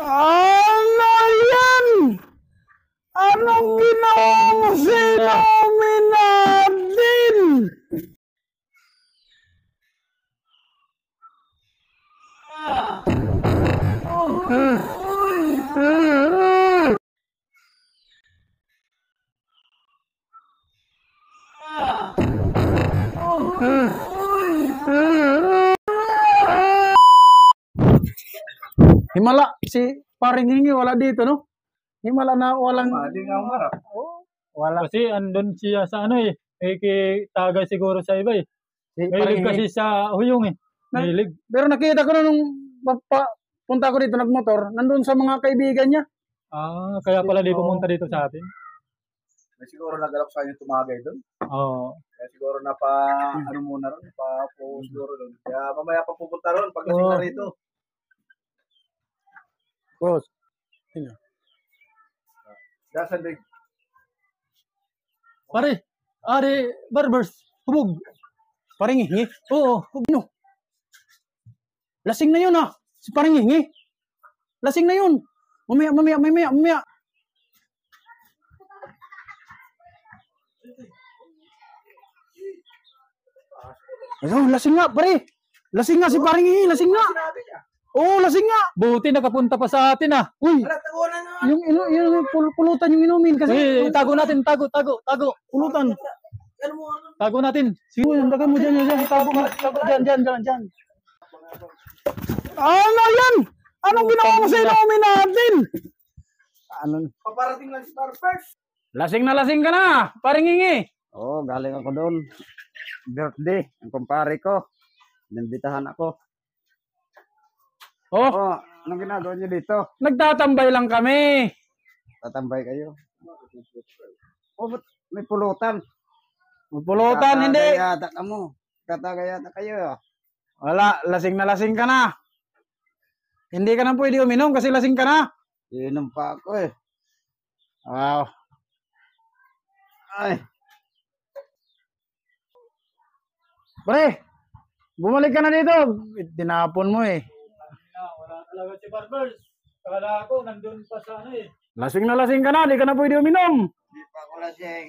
Ano yan? Anong ginawa mo sa inumin natin? Himala, si paring hingi wala dito, no? Himala na walang... Hindi nga umarap. Wala. Kasi andun siya sa ano eh. Tagay siguro sa iba eh. Si Mahilig paring kasi hingi. sa huyong eh. Mahilig. Pero nakita ko na nung punta ko dito nagmotor, nandun sa mga kaibigan niya. Kaya pala di pumunta dito sa atin. May siguro nagalap sa inyo tumagay doon. Oo. Kaya siguro ano muna ron, pa-post siguro doon. Kaya mamaya pa pupunta ron pag lasing na rito. Boss. Dasan din. Pare, barbers, hubog. Paring hingi. Oo. Ano? Lasing na yun ah. Si paring hingi. Lasing na yun. Mamaya. Ayun, lasing nga, pare. Lasing nga si paring hingi, lasing nga. Oo, lasing nga. Buti nakapunta pa sa atin ah. Uy, Wala, tagunan na. yung pulutan yung inumin kasi. Uy, tago natin, tago. Pulutan. Tago natin. Sige, lagay mo dyan. Tago dyan. Ano yan? Anong ginawa mo sa inumin natin? Ano? Paparating lang si Starfest. Lasing na lasing ka na, paring hingi. Oo, galing ako doon. Birthday, ang kumpare ko. Nambitahan ako. Oh, Oo, anong ginagawa niyo dito? nagtatambay lang kami. Tatambay kayo. Oo, ba't may pulutan? Pulutan, hindi. Katagayata ka mo. Katagayata kayo. Wala, lasing na lasing ka na. Hindi ka na pwede uminom kasi lasing ka na. Inom pa ako eh. Wow. Ay, Pre, bumalik ka na dito. Tinapon mo eh. Wala talaga si barbers. Kala ko nandun pa sa ano eh. Lasing na lasing ka na, di ka na pwede uminom. di pa ako lasing.